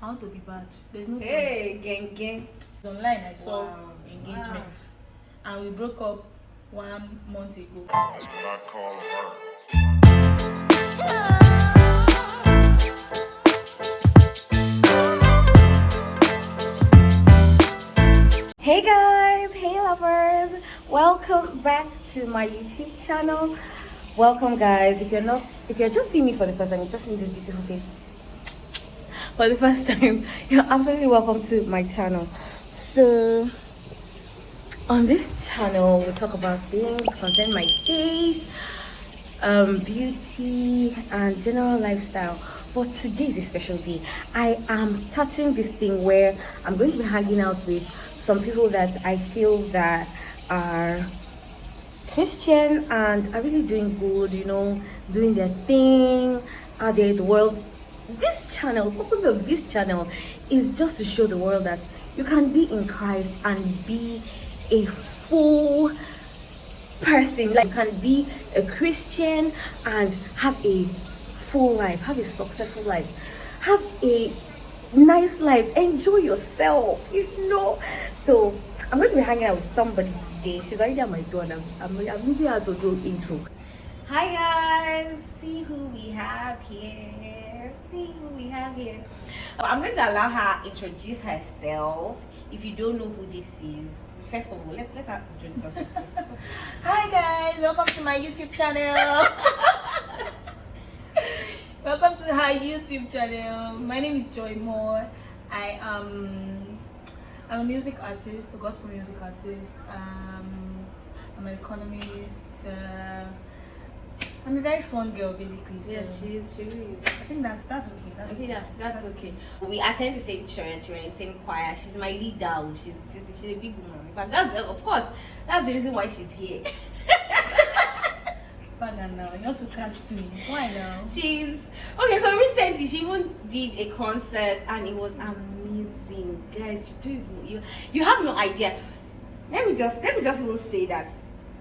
I want to be bad. There's no Hey, gang. Online, I saw Wow. engagement, and we broke up 1 month ago. That's what I call a heart. Hey guys, hey lovers, welcome back to my YouTube channel. Welcome guys. If you're just seeing me for the first time, you're just seeing this beautiful face for the first time, you're absolutely welcome to my channel. So on this channel we talk about things concerning my faith, beauty and general lifestyle. But today is a special day. I am starting this thing where I'm going to be hanging out with some people that I feel that are Christian and are really doing good, doing their thing out there in the world. This channel, the purpose of this channel is just to show the world that you can be in Christ and be a full person. Like, you can be a Christian and have a full life, have a successful life, have a nice life, enjoy yourself, So I'm going to be hanging out with somebody today. She's already at my door and I'm using her to do intro. Hi guys, see who we have here. I'm going to allow her introduce herself. If you don't know who this is, first of all, let her introduce herself. Hi guys, welcome to my YouTube channel. Welcome to her YouTube channel. My name is Joimor. I'm a music artist, a gospel music artist. I'm an economist. I'm a very fun girl, basically. So Yes, she is. I think that's okay. That's okay. We attend the same church, we're in the same choir. She's my leader. She's a big woman. In fact, that's the reason why she's here. Now, you want to cast me? Why now? She's okay. So recently, she even did a concert, and it was amazing, guys. You have no idea. Let me just even say that.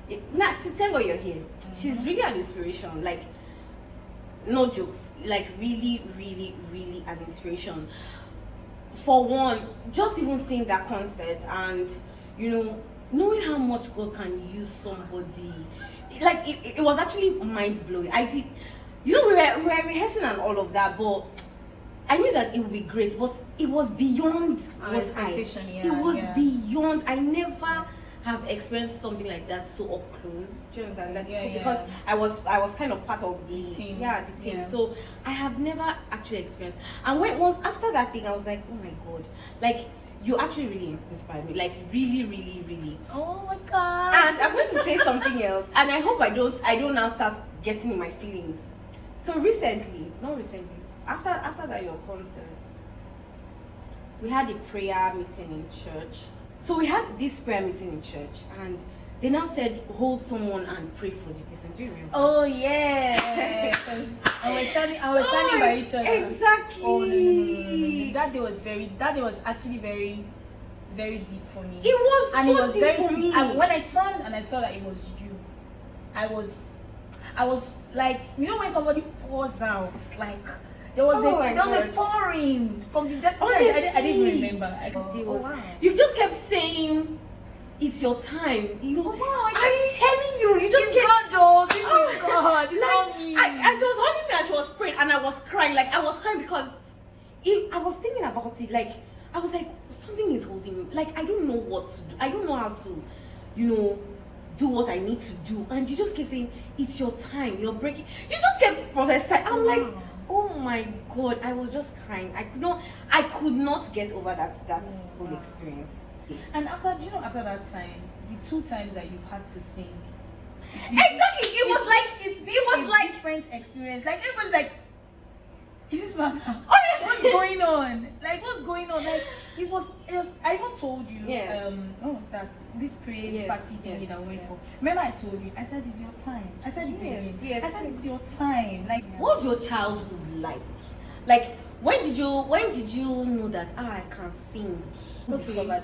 To tell her you're here. She's really an inspiration. Like, no jokes. Like, really, really, really an inspiration. For one, just even seeing that concert and knowing how much God can use somebody. Like, it was actually mind blowing. We were rehearsing and all of that, but I knew that it would be great, but it was beyond expectation. It was beyond. I never have experienced something like that so up close. Do you understand that? Because I was kind of part of the team. The team. Yeah. So I have never actually experienced. And once after that thing, I was like, oh my God, like, you actually really inspired me, like, really, really, really. Oh my God. And I'm going to say something else, and I hope I don't now start getting in my feelings. So not recently, after that your concert, we had a prayer meeting in church. So we had this prayer meeting in church, and they now said, hold someone and pray for the person. Do you remember? Oh yeah. I was standing by each other. Exactly. Oh no. That day was actually very, very deep for me. It was, and so it was deep very for me. And when I turned and I saw that it was you, I was like, when somebody pours out, like, there was a pouring from the depth. I didn't even remember. Wow. You just kept saying, it's your time. Wow, I'm telling you, you just kept. God, God, it's not me. And she was holding me and she was praying, and I was crying. Like, I was crying because I was thinking about it. Like, I was like, something is holding me. Like, I don't know what to do. I don't know how to, do what I need to do. And you just kept saying, it's your time. You're breaking. You just kept prophesying. I'm like, oh my God, I was just crying. I could not get over that whole experience. And after that time, the 2 times that you've had to sing, exactly, it was like different experience. Like, everybody's like, is this man? Honestly, what's going on? Like, what's going on? Like, it was. I even told you. Yes. What was that? This praise party thing that we went for. Remember, I told you. I said, it's your time. I said it again. Yes. I said, it's your time. Like, what's your childhood like? Like, when did you know that I can sing? Who discovered it?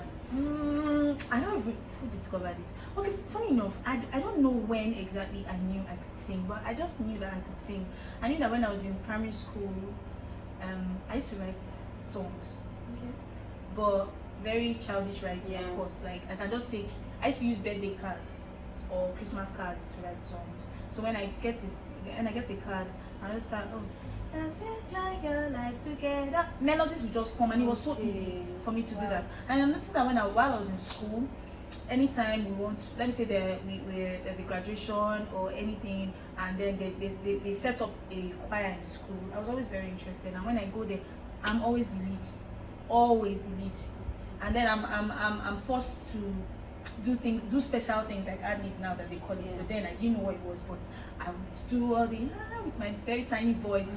I don't even who discovered it. Okay, funny enough, I don't know when exactly I knew I could sing, but I just knew that I could sing. I knew that when I was in primary school, I used to write songs, Okay. but very childish writing, Yeah. of course. Like I can just take. I used to use birthday cards or Christmas cards to write songs. So when I get a card, I just start. Oh, let's enjoy your life together. Melodies will just come, and it was so easy for me to do that. And I noticed that while I was in school, anytime we want, let me say there's a graduation or anything, and then they set up a choir in school, I was always very interested. And when I go there, I'm always the lead, and then I'm forced to do special things like adlib now that they call it. Yeah. But then I didn't know what it was, but I would do all the with my very tiny voice.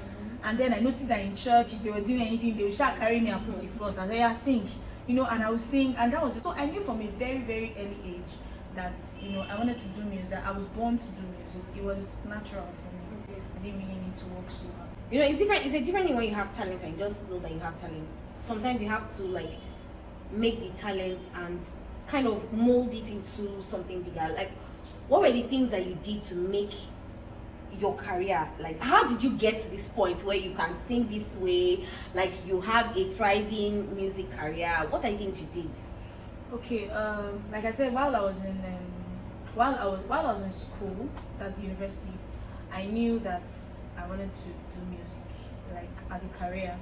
And then I noticed that in church, if they were doing anything, they would start carry me and put in front and say, sing, and I would sing. And that was just, so I knew from a very, very early age that, I wanted to do music. I was born to do music. It was natural for me. Okay. I didn't really need to work so hard. It's different. It's a different thing when you have talent and you just know that you have talent. Sometimes you have to like make the talent and kind of mold it into something bigger. Like, what were the things that you did to make your career? Like, how did you get to this point where you can sing this way? Like, you have a thriving music career. What are the things you did? Okay, like I said, while I was in school, that's university, I knew that I wanted to do music, like as a career,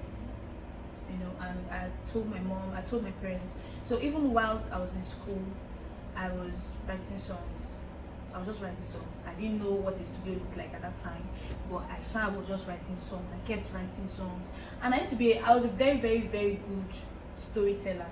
and I told my mom, I told my parents. So even while I was in school, I was writing songs. I was just writing songs. I didn't know what a studio looked like at that time, but I was just writing songs. I kept writing songs, and I was a very, very, very good storyteller.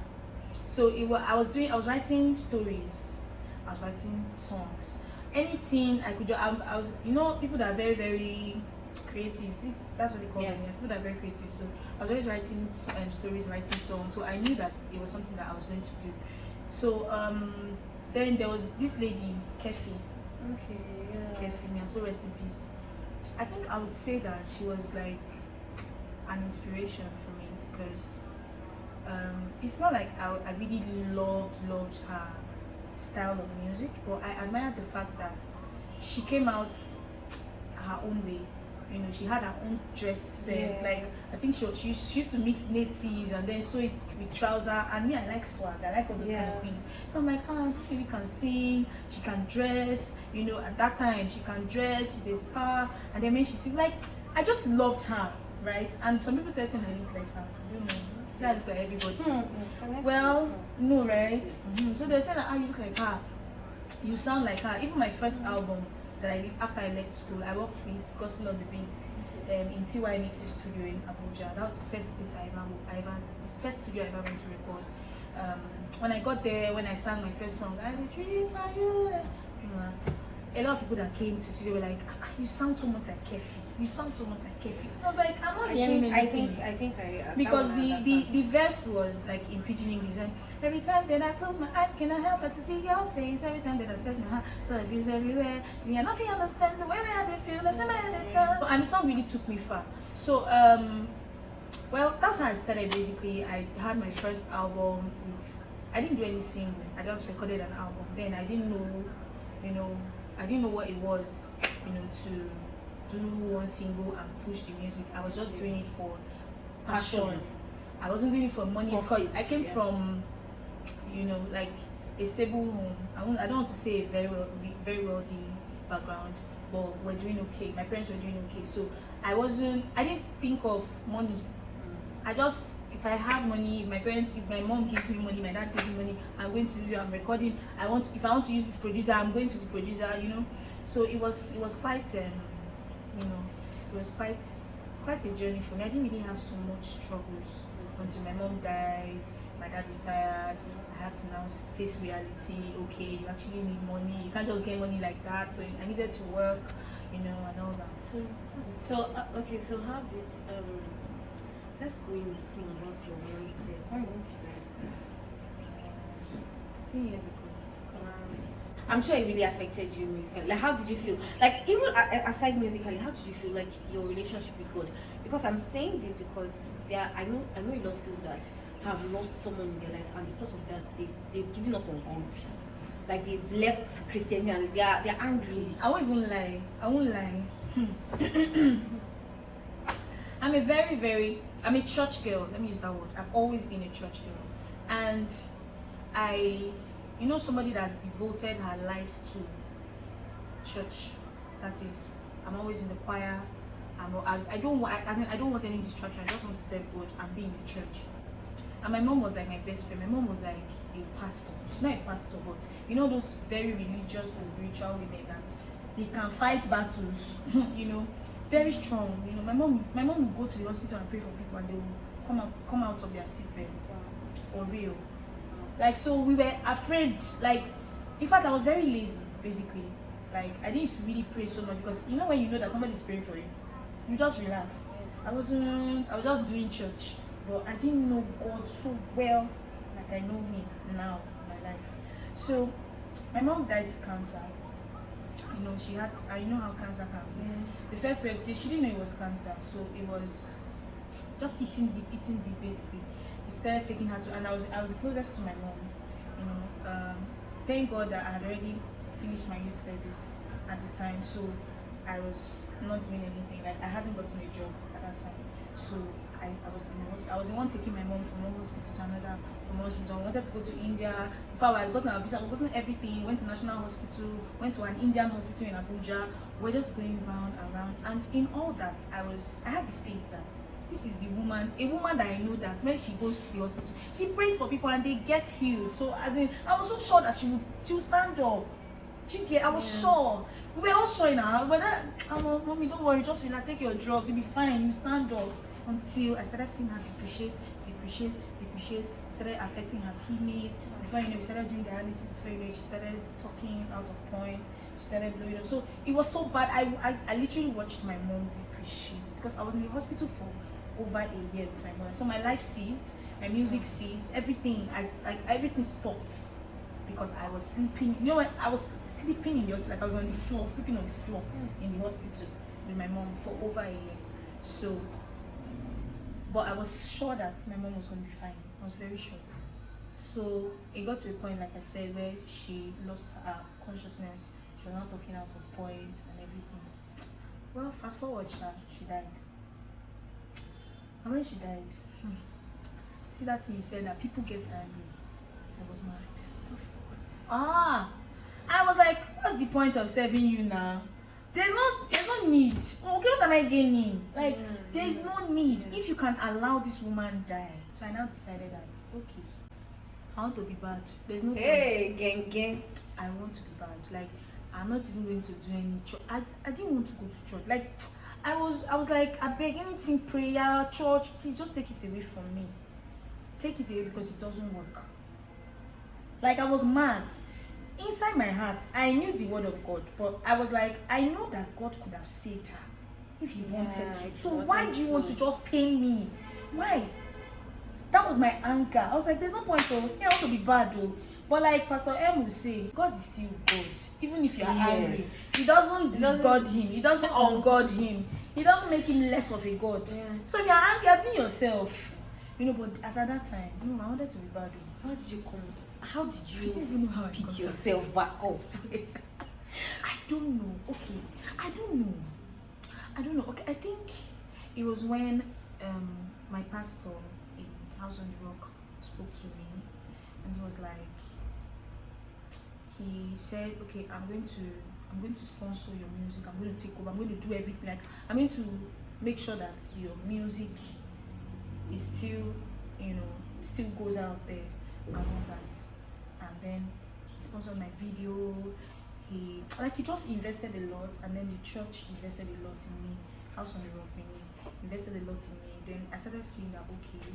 So I was writing stories, I was writing songs, anything I could do. I was, people that are very, very creative. See, that's what they call them. Yeah, people that are very creative. So I was always writing stories, writing songs. So I knew that it was something that I was going to do. So then there was this lady, Kefi. Okay, yeah. Kefi, may I so rest in peace. I think I would say that she was like an inspiration for me, because it's not like I really loved her style of music, but I admired the fact that she came out her own way. She had her own dress sense. Yes. Like, I think she used to mix native and then sew it with trouser. And me, I like swag. I like all those kind of things. So I'm like, this lady can sing. She can dress. At that time, she can dress. She's a star. And then when she sings, like, I just loved her, right? And some people say I look like her. I don't know. I look like everybody. Well, no, right? So they said that you look like her. You sound like her. Even my first album that I did after I left school, I worked with Gospel on the Beats in TY Mix's studio in Abuja. That was the first place first studio I ever went to record. When I got there, when I sang my first song, I did dream for you. A lot of people that came to the studio were like, you sound so much like Kefi. You sound so much like Kefi. I was like, I'm not hearing anything. I think Because the verse was like in pidgin English. And every time that I close my eyes, can I help but to see your face? Every time that I set my heart, so the views everywhere. See, I nothing understand the way they feel. And the song really took me far. So, well, that's how I started basically. I had my first album I didn't do any singing. I just recorded an album. Then I didn't know, I didn't know what it was, to do one single and push the music. I was just doing it for passion. I wasn't doing it for money because I came from, like a stable home. I don't want to say a very wealthy background, but we're doing okay. My parents were doing okay. So I didn't think of money. If I have money, if my mom gives me money, my dad gives me money, I'm going to use it, I'm recording. If I want to use this producer, I'm going to the producer, So it was quite, it was quite a journey for me. I didn't really have so much struggles until my mom died, my dad retired. I had to now face reality. Okay, you actually need money. You can't just get money like that. So I needed to work, and all that. So that's it. So how did let's go in swing about your voice there. How much 10 years ago. I'm sure it really affected you musically. Like, how did you feel? Like, even aside musically, how did you feel like your relationship with God? Because I'm saying this because I know a lot of people that have lost someone in their lives, and because of that, they've given up on God. Like, they've left Christianity and they're angry. I won't lie. I'm a very, very I'm a church girl. Let me use that word. I've always been a church girl, and somebody that's devoted her life to church. That is, I'm always in the choir. I don't want any distraction. I just want to serve God and be in the church. And my mom was like my best friend. My mom was like a pastor. She's not a pastor, but those very religious and spiritual women that they can fight battles. Very strong. My mom would go to the hospital and pray for people, and they will come out of their sick bed. For real. Like, so we were afraid. Like, in fact, I was very lazy, basically. Like, I didn't really pray so much, because when you know that somebody's praying for you, you just relax. I was just doing church, but I didn't know God so well like I know him now in my life. So my mom died to cancer. She had, I know how cancer can be. The first birthday, she didn't know it was cancer, so it was just eating deep basically. It started taking her to, and I was the closest to my mom. Thank God that I had already finished my youth service at the time, so I was not doing anything. Like, I hadn't gotten a job at that time, so I was in the hospital. I was the one taking my mom from one hospital to another, from one hospital. I wanted to go to India. In fact, I had gotten a visa, I gotten everything. Went to National Hospital, went to an Indian hospital in Abuja. We're just going round and round, and in all that, I had the faith that this is a woman that I know that when she goes to the hospital, she prays for people and they get healed. So I was so sure that she would stand up. I was sure. We were all sure in our house. But mommy, don't worry, just take your drugs, you'll be fine, you stand up. Until I started seeing her depreciate. It started affecting her kidneys. Before we started doing dialysis. Before she started talking out of point. She started blowing up. So it was so bad. I literally watched my mom depreciate, because I was in the hospital for over a year with my mother. So my life ceased, my music ceased, everything stopped, because I was sleeping. I was sleeping in the hospital, like I was on the floor, sleeping on the floor in the hospital with my mom for over a year. So, but I was sure that my mom was going to be fine. I was very sure. So it got to a point, like I said, where she lost her consciousness. She was not talking out of point and everything. Well, fast forward, she died. And when she died, see that thing you said that people get angry. I was mad. I was like, what's the point of serving you now? There's no need. Okay, what am I gaining? Like, there's no need. If you can allow this woman die. So I now decided that, okay, I want to be bad. There's no point. Gang. I want to be bad. Like, I'm not even going to do any church. I didn't want to go to church. Like, I was like, I beg, anything, prayer, church, please just take it away from me. Take it away, because it doesn't work. Like, I was mad. Inside my heart, I knew the word of God, but I was like, I know that God could have saved her if he wanted to. So why do you want to just pain me? Why? That was my anger. I was like, there's no point. I want to be bad though. But like Pastor M will say, God is still God. Even if you are angry, he doesn't disgod him. He doesn't ungod him. He doesn't make him less of a God. Yeah. So if you're angry at yourself, but at that time, I wanted to be bad though. So how did you come? How did you I don't even know how I pick yourself back up? I don't know. Okay. I don't know. Okay. I think it was when my pastor in House on the Rock spoke to me, and he was like, he said, okay, I'm going to sponsor your music. I'm going to take over. I'm going to do everything. Like, I'm going to make sure that your music is still, still goes out there and all that. And then he sponsored my video. He just invested a lot, and then the church invested a lot in me. House on the Rock invested a lot in me. Then I started seeing that, okay,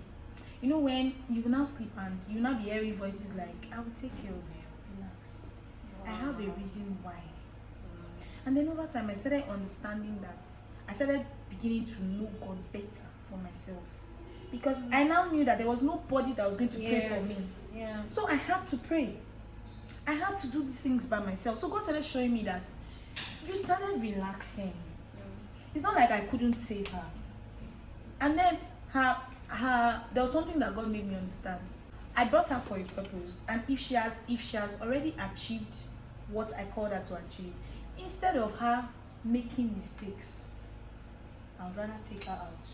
when you will now sleep and you will now be hearing voices like, I will take care of you, relax. I have a reason why. And then over time I started understanding that. I started beginning to know God better for myself, because I now knew that there was nobody that was going to pray for me. Yeah. So I had to pray. I had to do these things by myself. So God started showing me that you started relaxing. It's not like I couldn't save her. And then there was something that God made me understand. I brought her for a purpose, and if she has already achieved what I called her to achieve, instead of her making mistakes, I'd rather take her out.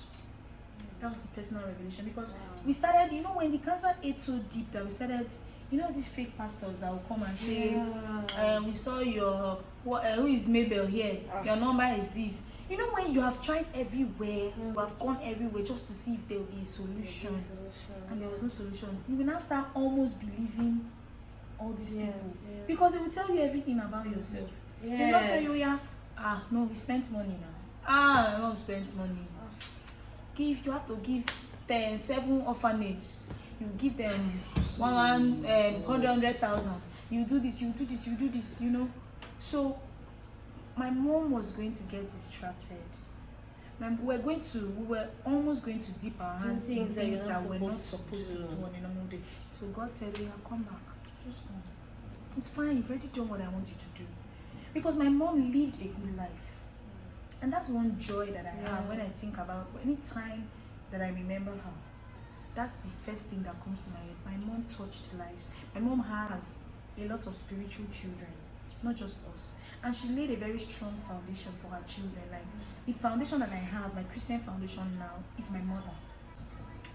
That was the personal revelation, because we started, when the cancer ate so deep that we started, these fake pastors that will come and say, we saw your, who is Mabel here? Your number is this. When you have tried everywhere, you have gone everywhere just to see if there will be a solution, and there was no solution, you will now start almost believing all these people, because they will tell you everything about yourself. They will not tell you, no, we spent money now. No, we spent money. You have to give 7 orphanages. You give them 100,000. You do this. So my mom was going to get distracted. We were almost going to dip our hands in things that we're not supposed to do on a normal day. So God said, come back. Just come. It's fine. You've already done what I want you to do. Because my mom lived a good life. And that's one joy that I have when I think about, any time that I remember her. That's the first thing that comes to my head. My mom touched lives. My mom has a lot of spiritual children, not just us. And she laid a very strong foundation for her children. Like, the foundation that I have, my Christian foundation now, is my mother.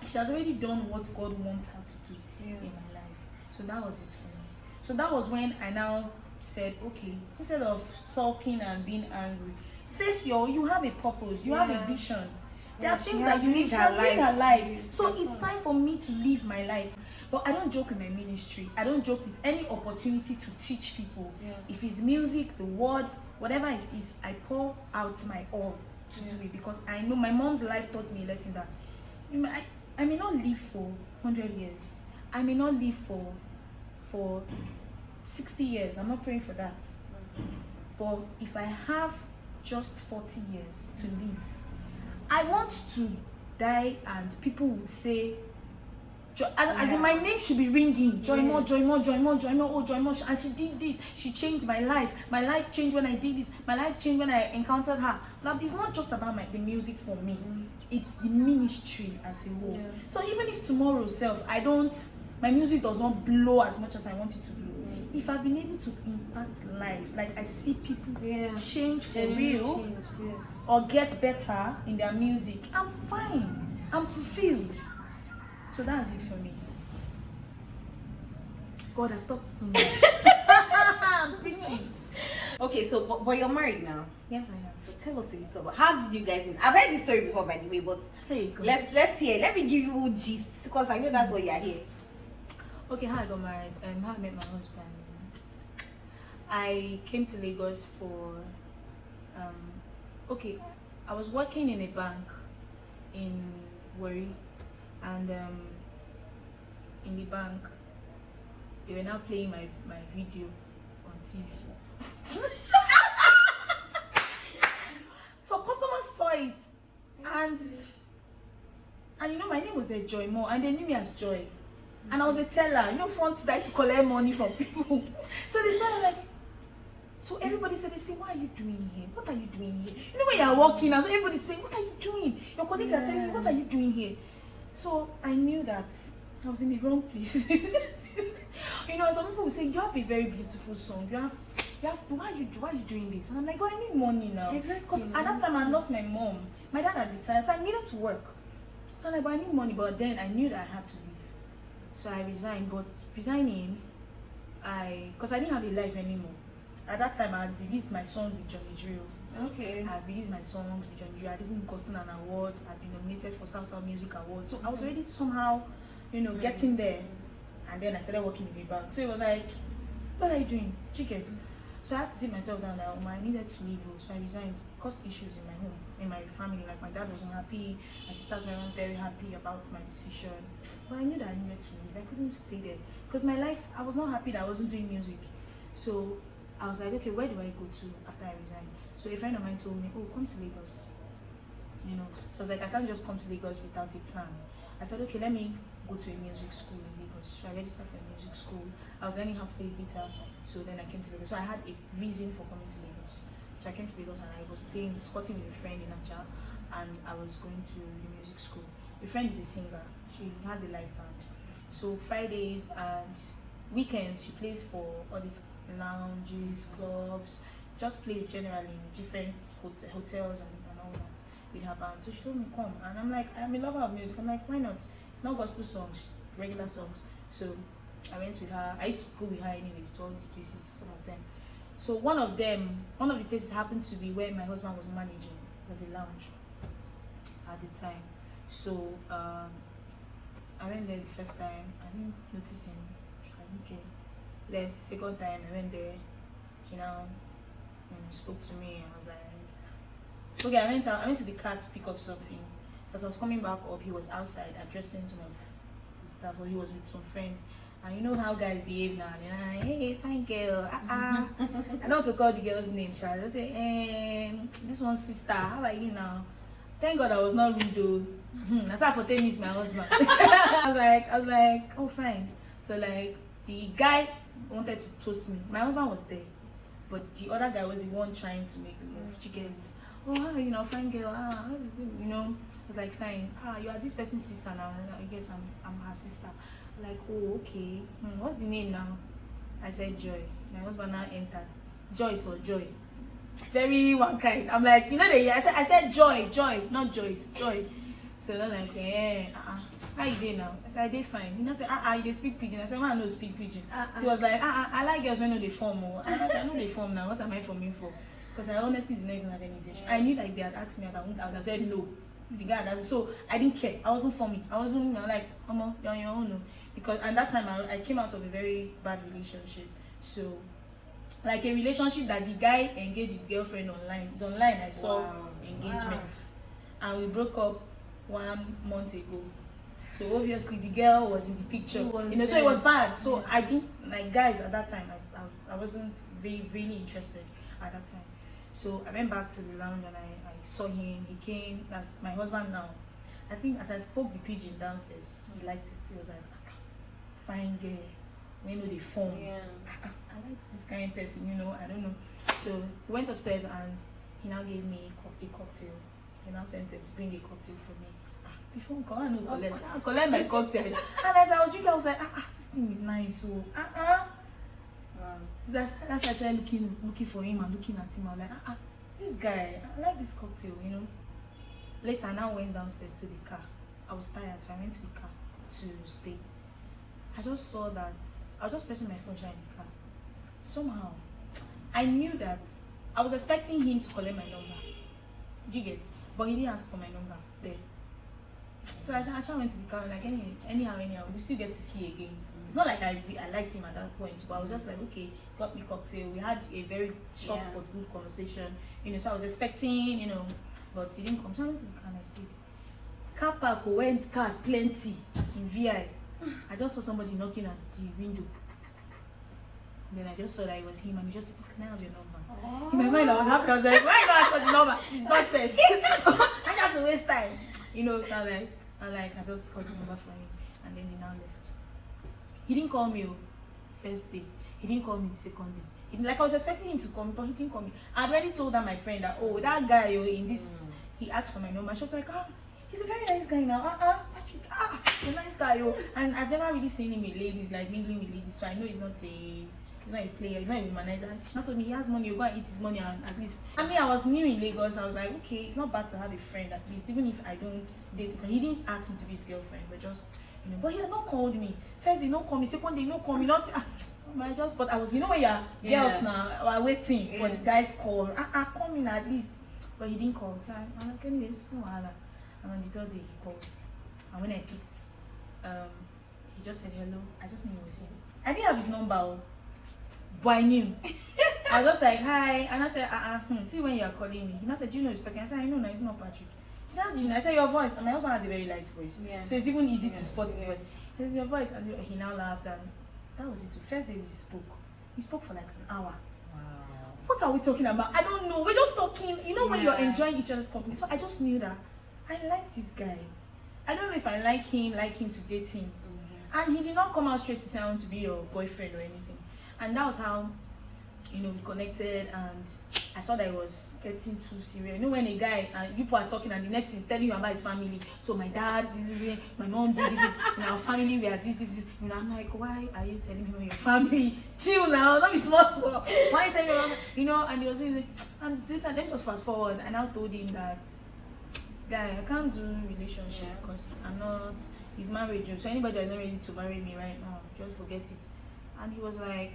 She has already done what God wants her to do in my life. So that was it for me. So that was when I now said, okay, instead of sulking and being angry, you have a purpose, you have a vision. There are things that you need to live her life. So it's time for me to live my life. But I don't joke with my ministry. I don't joke with any opportunity to teach people. If it's music, the word, whatever it is, I pour out my all to do it, because I know my mom's life taught me a lesson that I may not live for 100 years. I may not live for 60 years. I'm not praying for that. But if I have just 40 years to live, I want to die and people would say, as in my name should be ringing, Joimor, oh Joimor, and she did this, she changed my life changed when I did this, my life changed when I encountered her. Now, it's not just about the music for me, it's the ministry as a whole. So even if tomorrow my music does not blow as much as I want it to blow, if I've been able to impact lives, like I see people change for real, or get better in their music, I'm fine, I'm fulfilled. So that's it for me. God, I've talked too much. I'm preaching. Okay, so but you're married now. Yes, I am. So tell us a little about, how did you guys meet? I've heard this story before, by the way, but let's hear. Let me give you gist, because I know that's why you're here. Okay, how I got married and how I met my husband. I came to Lagos for I was working in a bank in Warri, and in the bank they were now playing my video on TV. So customers saw it, and my name was there, Joimor, and they knew me as Joy, and I was a teller, front that used to collect money from people. So they started like, so everybody said, they say, what are you doing here? What are you doing here? When you're walking, so everybody saying, what are you doing? Your colleagues are telling you, what are you doing here? So I knew that I was in the wrong place. Some people will say, you have a very beautiful song. You have. Why are you doing this? And I'm like, I need money now. Exactly. Because at that time I lost my mom. My dad had retired, so I needed to work. So I'm like, I need money. But then I knew that I had to leave. So I resigned. But resigning, because I didn't have a life anymore. At that time, I had released my song with Johnny Drill. Okay. I released my songs with Johnny Drill. I'd even gotten an award. I'd been nominated for South Music Awards. So I was already somehow, getting there. And then I started working in the bank. So it was like, what are you doing? Chickens. So I had to sit myself down that I needed to leave. So I resigned. Caused issues in my home, in my family. Like my dad wasn't happy. My sisters weren't very happy about my decision. But I knew that I needed to leave. I couldn't stay there. Because my life, I was not happy that I wasn't doing music. So I was like, okay, where do I go to after I resign? So a friend of mine told me, oh, come to Lagos. So I was like, I can't just come to Lagos without a plan. I said, okay, let me go to a music school in Lagos. So I registered for a music school. I was learning how to play guitar. So then I came to Lagos. So I had a reason for coming to Lagos. So I came to Lagos and I was squatting with a friend in Acha, and I was going to the music school. The friend is a singer. She has a live band. So Fridays and weekends she plays for all these lounges, clubs, just plays generally in different hotels and all that. with her band. So she told me come, and I'm like, I'm a lover of music. I'm like, why not? Not gospel songs, regular songs. So I went with her. I used to go with her anyways to all these places, some of them. So one of the places happened to be where my husband was managing. It was a lounge at the time. So I went there the first time. I didn't notice him. I didn't care. Left second time. I went there. He spoke to me. I was like, okay. I went to the car to pick up something. So as I was coming back up, he was outside addressing some of his stuff. Or he was with some friends. And you know how guys behave now. They're like, hey, fine girl. I don't want to call the girl's name, child. I say, this one's sister. How are you now? Thank God I was not rude though. That's how for telling me my husband. I was like, oh fine. So like the guy wanted to toast me. My husband was there, but the other guy was the one trying to make the move. Chickens. Oh, fine girl. I was like, fine. You are this person's sister now. I guess I'm her sister. Like, oh, okay. What's the name now? I said Joy. My husband now entered. Joyce or Joy. Very one kind. I'm like, I said Joy, not Joyce, Joy. So they're like, how you doing now? I said, I did fine. He said, you speak pidgin. I said, I know speak pidgin. He was like, I like girls when they form. I know they form now. What am I forming for? Because I honestly didn't even have any intention. I knew like they had asked me and I would have said no. The guy that, so I didn't care. I wasn't forming. I wasn't like, you're on your own. No. Because at that time I came out of a very bad relationship. So like a relationship that the guy engaged his girlfriend online. It's online. I saw engagement, and we broke up 1 month ago. So obviously the girl was in the picture. So it was bad. So I didn't like guys at that time. I wasn't really interested at that time. So I went back to the lounge and I saw him. He came. That's my husband now. I think as I spoke the pidgin downstairs, he liked it. He was like, fine girl. They form. Yeah. I like this kind of person, I don't know. So he went upstairs and he now gave me a cocktail. He now sent them to bring a cocktail for me. Before I collect my cocktail. And as I was drinking, I was like, this thing is nice. So wow. That's why I started looking for him and looking at him. I'm like, this guy, I like this cocktail, Later I now went downstairs to the car. I was tired, so I went to the car to stay. I just saw that I was just pressing my phone in the car. Somehow, I knew that I was expecting him to collect my number. Do you get? But he didn't ask for my number there. So I just went to the car like anyhow, we still get to see again. It's not like I liked him at that point, but I was just like, okay, got me cocktail. We had a very short but good conversation. So I was expecting, but he didn't come. So I went to the car and I stayed. Car park when cars plenty in VI. I just saw somebody knocking at the window. And then I just saw that it was him and he just said, please, can I have your number? In my mind I was happy. I was like, why not ask for the number? It's nonsense. I got to waste time. So I just got the number for him and then he now left. He didn't call me first day. He didn't call me the second day. I was expecting him to call me, but he didn't call me. I already told my friend that that guy in this he asked for my number. She was like, he's a very nice guy now. Patrick, he's a nice guy, And I've never really seen him with ladies, like mingling with ladies, so I know he's not a player, he's not a womanizer. She not told me he has money, you go and eat his money and at least. I was new in Lagos, I was like, okay, it's not bad to have a friend at least, even if I don't date him. He didn't ask me to be his girlfriend, but just but he had not called me. First day not call me, second day not call me, but I was when you're girls now are waiting for the guy's call. Call me at least. But he didn't call. So I'm like, anyways, no wahala. And on the third day he called. And when I picked, he just said hello. I just knew he was here. I didn't have his number, but I knew. I was just like, hi. And I said, see when you are calling me. He now said, do you know he's talking? I said, I know, no, it's not Patrick. He said, how do you know? I said, your voice. And my husband has a very light voice. Yeah. So it's even easy to spot his voice. He said, your voice. And he now laughed. And that was it. The first day we spoke. He spoke for like an hour. Wow. What are we talking about? I don't know. We're just talking. When you're enjoying each other's company. So I just knew that I like this guy. I don't know if I like him to date him. And he did not come out straight to say I want to be your boyfriend or anything. And that was how, we connected, and I saw that it was getting too serious. When a guy and people are talking and the next thing is telling you about his family. So my dad, this, my mom did this, in our family we are this. I'm like, why are you telling me about your family? Chill now, don't be small. Why are you telling me about, and he was saying, and let me just fast forward. And I told him that guy, I can't do relationship because I'm not. He's married, so anybody that's not ready to marry me right now, just forget it. And he was like,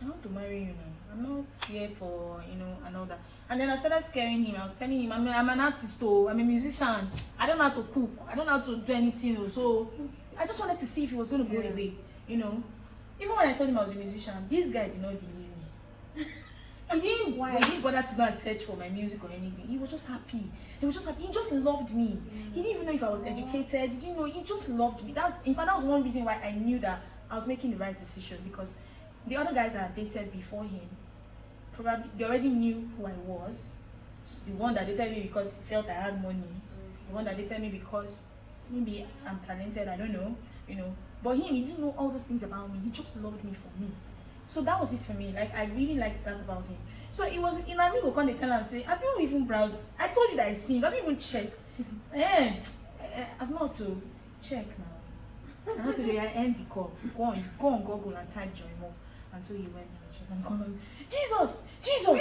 I want to marry you now. I'm not here for, and all that. And then I started scaring him. I was telling him, I'm an artist, though. I'm a musician. I don't know how to cook. I don't know how to do anything. Oh. So I just wanted to see if he was going to go away, Even when I told him I was a musician, this guy did not believe me. He didn't bother to go and search for my music or anything. He was just happy. He just loved me. He didn't even know if I was educated. He didn't know. He just loved me. In fact, that was one reason why I knew that I was making the right decision, because the other guys I had dated before him, probably they already knew who I was. The one that dated me because he felt I had money. The one that dated me because maybe I'm talented. I don't know. But he didn't know all those things about me. He just loved me for me. So that was it for me. Like, I really liked that about him. So it was in a go come tell and say, have you even browsed? I told you that I sing. Have you even checked? I've not to check now. And today I end the call. Go on Google and type Joimor. And so he went and checked and called me, Jesus! And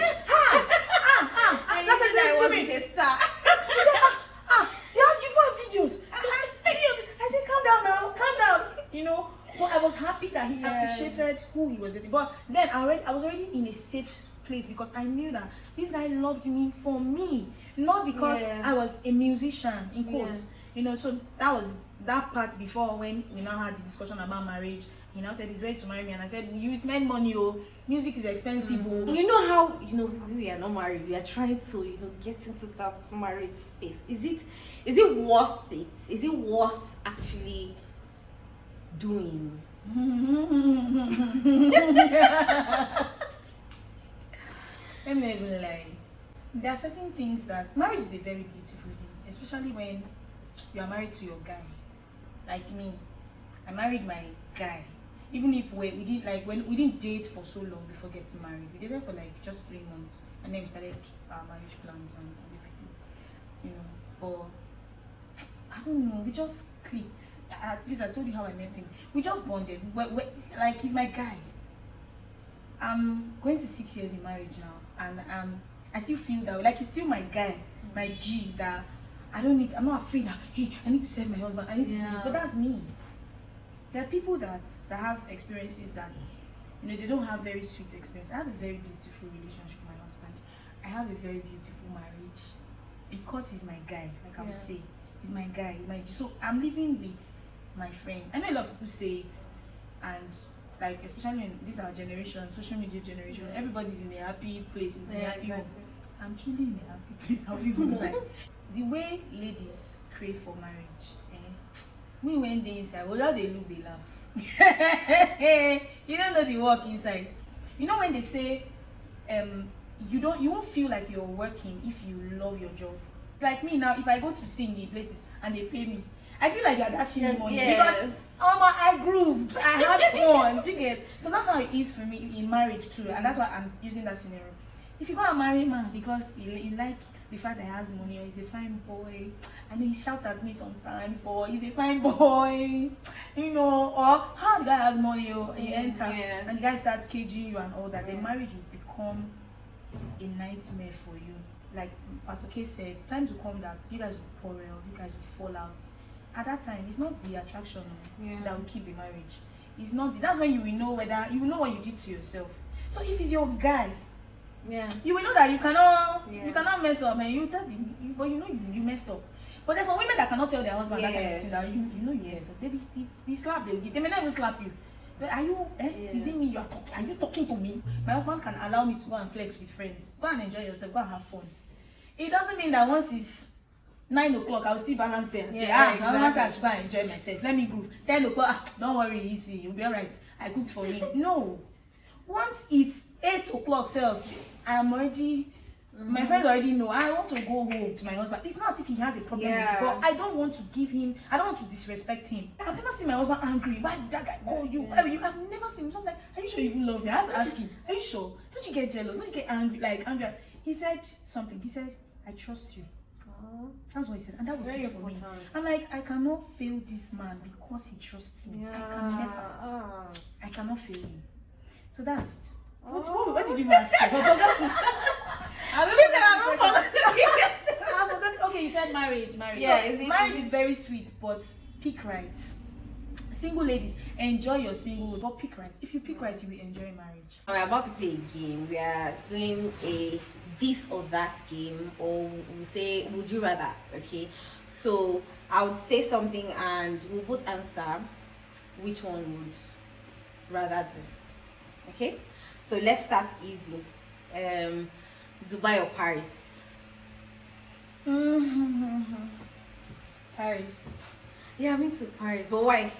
that's why I wasn't a star. You have videos. I said, calm down now, calm down. But I was happy that he appreciated who he was dating. But then I was already in a safe place because I knew that this guy loved me for me, not because I was a musician, in quotes. So that was that part before when we now had the discussion about marriage. He now said he's ready to marry me, and I said, you spend money, music is expensive. You know how we are not married, we are trying to get into that marriage space. Is it worth it? Is it worth actually doing? Let me even lie. There are certain things that marriage is a very beautiful thing, especially when you are married to your guy. Like me, I married my guy. Even if we didn't date for so long before getting married. We dated for like just 3 months, and then we started our marriage plans and everything. But I don't know, we just clicked. At least I told you how I met him. We just bonded. Like, he's my guy. I'm going to 6 years in marriage now, and I still feel that like he's still my guy, my G. That I'm not afraid that I need to save my husband. I need to do this, but that's me. There are people that have experiences that they don't have very sweet experience. I have a very beautiful relationship with my husband. I have a very beautiful marriage because he's my guy. Like I would say, he's my guy. He's my G. So I'm living with my friend. I know a lot of people say it, and like especially in this our generation, social media generation, everybody's in a happy place, in a happy home. I'm truly in a happy place. How people like the way ladies crave for marriage. We when they inside, well, they look, they laugh. You don't know the work inside. When they say, you won't feel like you're working if you love your job. Like me now, if I go to sing in places and they pay me, I feel like they're dashing me money because I grooved, I had fun. Do you get? So that's how it is for me in marriage too, and that's why I'm using that scenario. If you go and marry a man because you like the fact that he has money, or he's a fine boy, I know he shouts at me sometimes, but he's a fine boy, or how the guy has money, and you enter and the guy starts caging you and all that, then marriage will become a nightmare for you. Like Pastor K said, times will come that you guys will quarrel, you guys will fall out. At that time, it's not the attraction that will keep the marriage. It's not that's when you will know what you did to yourself. So if it's your guy, you will know that you cannot mess up, and but you messed up. But there's some women that cannot tell their husband that kind of thing, that you messed up. They slap, they may not even slap you. But are you is it me you are talking? Are you talking to me? My husband can allow me to go and flex with friends. Go and enjoy yourself, go and have fun. It doesn't mean that once it's 9 o'clock, I will still balance there and say, exactly. I should go and enjoy myself. Let me groove. 10 o'clock, don't worry, easy, you'll be alright. I cooked for you. No. Once it's 8 o'clock I am already my friends already know I want to go home to my husband. It's not as if he has a problem with me, but I don't want to I don't want to disrespect him. I've never seen my husband angry. Why did that guy call you? I've never seen him. So I'm like, are you sure you even love me? I had to ask him, are you sure? Don't you get jealous? Don't you get angry? He said something. He said, I trust you. That's what he said, and that was very important for me. I'm like, I cannot fail this man because he trusts me. I cannot fail him. So that's it. What did you want to say? I forgot. Okay, Okay, you said marriage. Yeah, So, marriage is very sweet, but pick right. Single ladies, enjoy your single, but pick right. If you pick right, you will enjoy marriage. We're about to play a game. We are doing a this or that game, or we'll say would you rather. Okay, so I would say something and we'll both answer which one would rather do. Okay, so let's start easy. Dubai or Paris? Paris. Yeah, me too, Paris. But why?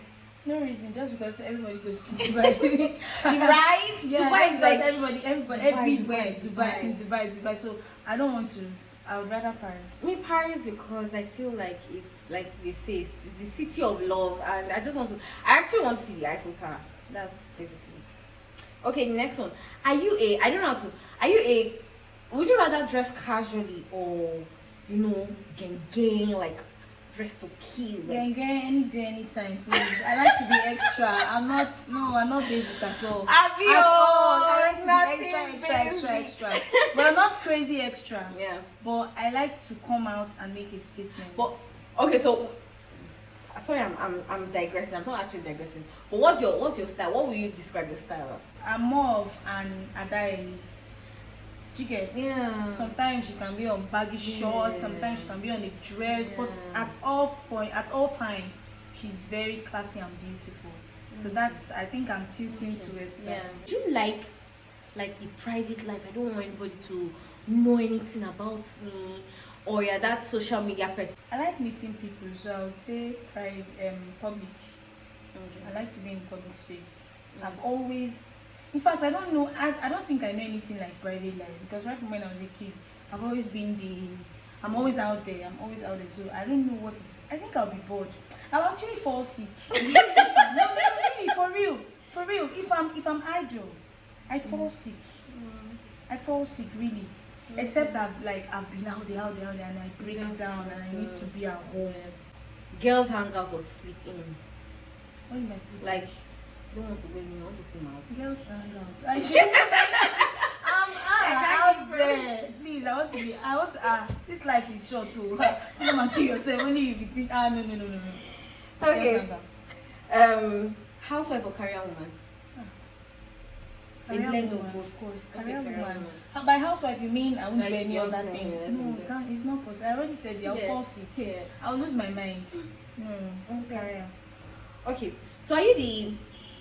No reason, just because everybody goes to Dubai. Right? Yeah, Dubai is like everybody Dubai, everywhere. Dubai. Dubai. So I don't want to. I would rather Paris. Me Paris because I feel like it's like they say it's the city of love, and I just want to. I actually want to see the Eiffel Tower. That's basically it. Okay, the next one. Are you a? I don't know how to. Are you a? Would you rather dress casually or gang like dress to kill? Like, Any day, anytime, please. I like to be extra. I'm not basic at all. Abi, At all. I like nothing to be basic. extra. But I'm not crazy extra. Yeah. But I like to come out and make a statement. But okay, so sorry, I'm digressing. I'm not actually digressing. But what's your style? What will you describe your style as? I'm more of an adai. Do you get? Yeah. Sometimes she can be on baggy shorts, sometimes she can be on a dress, but at all times, she's very classy and beautiful. So that's, I think I'm tilting to it. Yeah. Do you like the private life? I don't want anybody to know anything about me, or you're that social media person. I like meeting people, so I would say public. Okay. I like to be in public space. I've always, in fact, I don't know, I don't think I know anything like private life, because right from when I was a kid, I've always been I'm always out there, so I don't know what I think I'll be bored. I'll actually fall sick. No, really, for real, if I'm idle, I fall sick. I fall sick, really. Except I've been out there, and I break down, and I need to be at home. Yes. Girls hang out or sleep in. What do you mean sleep? Like, don't want to go in, want to see my house. Girls hang out. I'm out there. Please, I want to, this life is short too. Don't kill yourself, only you be think, no. Okay. Girls hang out. Housewife or career woman? Career blend of woman, both. of course. Okay, Career career woman. woman. By housewife, you mean I won't Like do any other yourself, thing? yeah, No, yes. it's not possible. I already said I'll fall sick. Yeah. I'll lose my mind. No, career. Okay, so are you the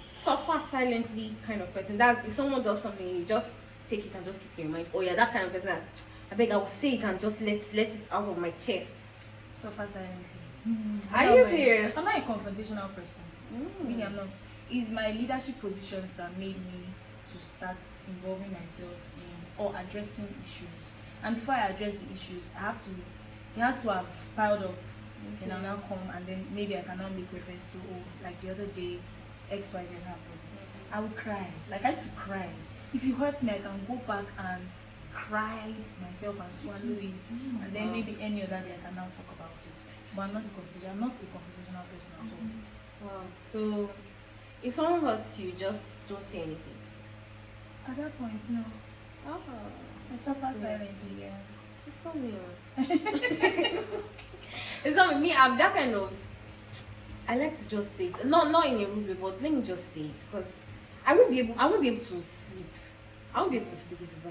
suffer silently kind of person? That's if someone does something, you just take it and just keep it in your mind. Or you're that kind of person that I beg I will say it and just let it out of my chest. Suffer silently. Are you serious? I'm not a confrontational person. Really, I'm not. It's my leadership positions that made me to start involving myself in or addressing issues. And before I address the issues, it has to have piled up. Then I'll now come and then maybe I can now make reference to, like the other day, XYZ happened. I would cry. Like I used to cry. If you hurt me, I can go back and cry myself and swallow it. And then maybe any other day I can now talk about it. But I'm not a confrontational person at all. Wow. So if someone hurts you, just don't say anything. At that point, no. Oh, I suffer silently, yeah. it's not me. It's not me. I'm that kind of. I like to just say it. Not in a rude way, but let me just say it because I won't be able to sleep. I won't be able to sleep if it's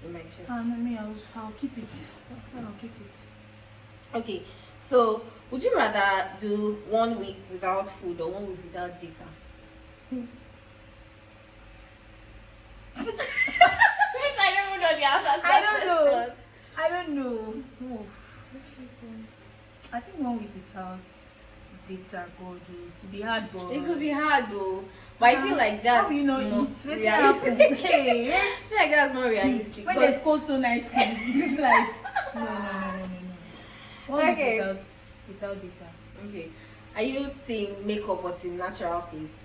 in my chest. No, me, I'll keep it. I'll keep it. Okay, so would you rather do 1 week without food or 1 week without data? I don't even know the answer to that I don't know. Oof. I think 1 week without data, God, to be hard, but it will be hard though. But I feel like that's how you know not it's realistic. okay. I feel like that's not realistic. When but- there's cold stone ice cream, this life. No. 1 week Okay. without data. Okay. Are you team makeup or team natural face?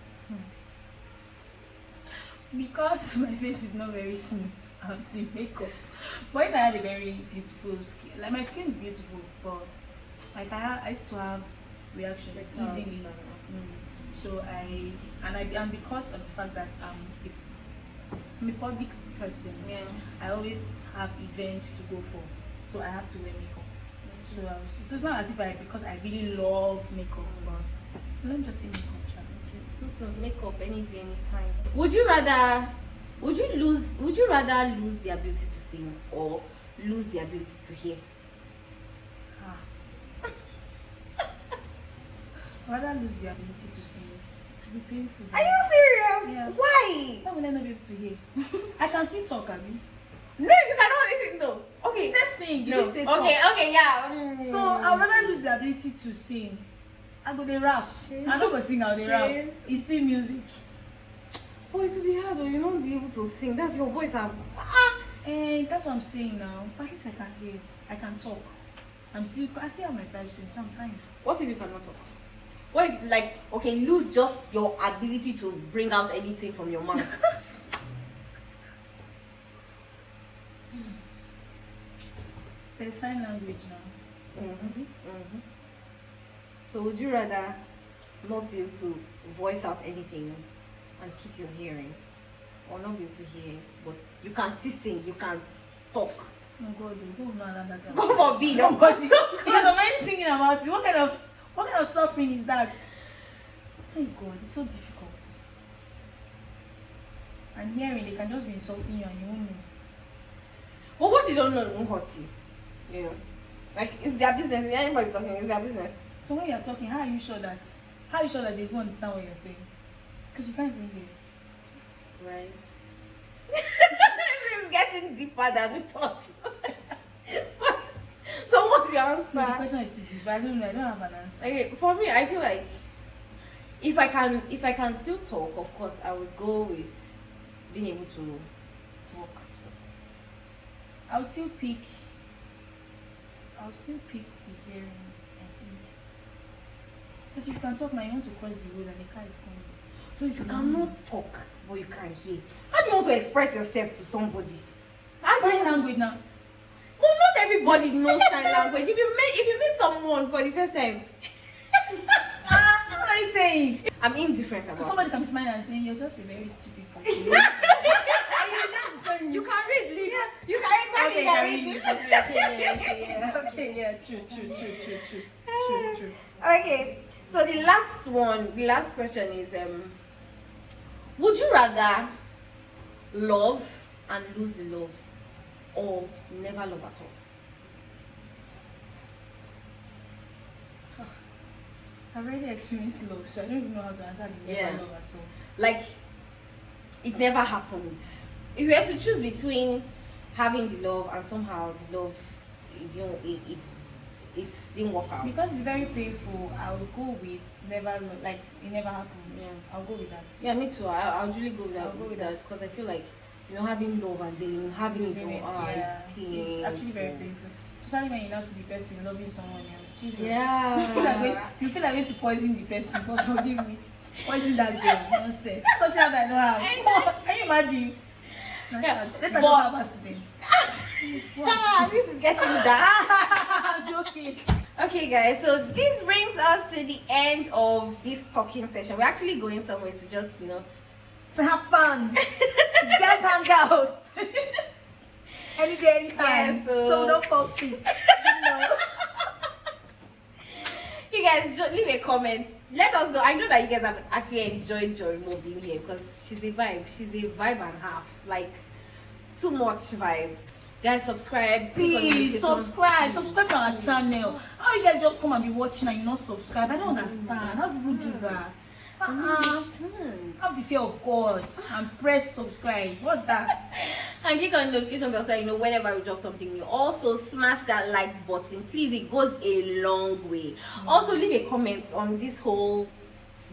Because my face is not very smooth, I'm team makeup. But if I had a very beautiful skin, like my skin is beautiful, but like I used to have reactions easily. So and because of the fact that I'm a public person, Yeah. I always have events to go for, so I have to wear makeup. So it's not as if because I really love makeup, but so let me just say makeup. So makeup any day, anytime. Would you rather lose the ability to sing or lose the ability to hear? Rather lose the ability to sing. It will be painful. Are you serious? Yeah. Why? Why will I not be able to hear? I can still talk, I mean. No, you cannot. No. Okay. You say sing, you No. say talk. Okay, yeah. So I'd rather lose the ability to sing. I go dey rap. I'm not gonna sing, I'll dey rap. It's still music. Oh, it will be hard though. You won't be able to sing. That's your voice. That's what I'm saying now. But at least I can hear. I can talk. I still have my 5 cents, so I'm fine. What if you cannot talk? What if, lose just your ability to bring out anything from your mouth? There's sign language now. So would you rather not be able to voice out anything and keep your hearing, or not be able to hear, but you can still sing, you can talk? Oh God, who will not allow that? God forbid. Oh God, because I'm already thinking about it. What kind of suffering is that? Oh God, it's so difficult. And hearing, they can just be insulting you and you won't know. But what you don't know won't hurt you. You know, it's their business. When anybody's talking, it's their business. So when you're talking, how are you sure that they don't understand what you're saying? Because you can't even hear. Right. This is getting deeper than we thought. So what's your answer? No, the question is too deep, but I don't know. I don't have an answer. Okay, for me, I feel like if I can still talk, of course, I would go with being able to talk. I'll still pick the hearing, I think. Because if you can talk now, you want to cross the road and the car is coming. So if you cannot talk but you can hear, how do you want to express yourself to somebody? Sign language now. Well, not everybody knows sign language. If you meet someone for the first time, what are you saying? I'm indifferent about Somebody it. can smile and say, you're just a very stupid person. You can read lips. You can read lips. Okay, true. Okay, so the last question is would you rather love and lose the love, or never love at all? I've already experienced love, so I don't even know how to answer the never love at all. Like, it never happened. If you have to choose between having the love and somehow the love, it didn't work out. Because it's very painful, I'll go with never love, like it never happened. Yeah, I'll go with that. Yeah, me too. I'll really go with that. I'll go with that because I feel like, having love and then having it all, it's actually very painful. Especially when you now see the person loving someone else. Jesus. Yeah. You feel like going to poison the person. God forgive me. Poison that girl. Nonsense. I don't know how. Can you imagine? Yeah. Let us just have accidents. This is getting dark. I'm joking. Okay, guys. So this brings us to the end of this talking session. We're actually going somewhere to just, to have fun. Just hang out. Any day, anytime. Yeah, so don't fall sick. You guys leave a comment. Let us know. I know that you guys have actually enjoyed Joimor being here because she's a vibe. She's a vibe and half. Like, too much vibe. Guys, subscribe. Please subscribe. Subscribe to our channel. How you guys just come and be watching and you not subscribe? I don't understand. How do people do that? Have the fear of God and press subscribe. What's that? And click on the notification bell so whenever we drop something new. Also smash that like button, please. It goes a long way. Also leave a comment on this whole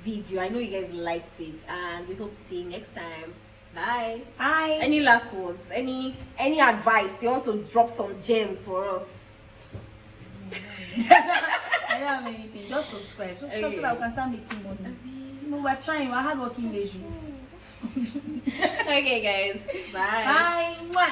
video. I know you guys liked it, and we hope to see you next time. Bye. Bye. Any last words? Any advice? You want to drop some gems for us? I don't have anything. Just subscribe. Subscribe so that we can start making money. We're trying. We're hardworking ladies. Okay, guys. Bye. Bye. Mwah.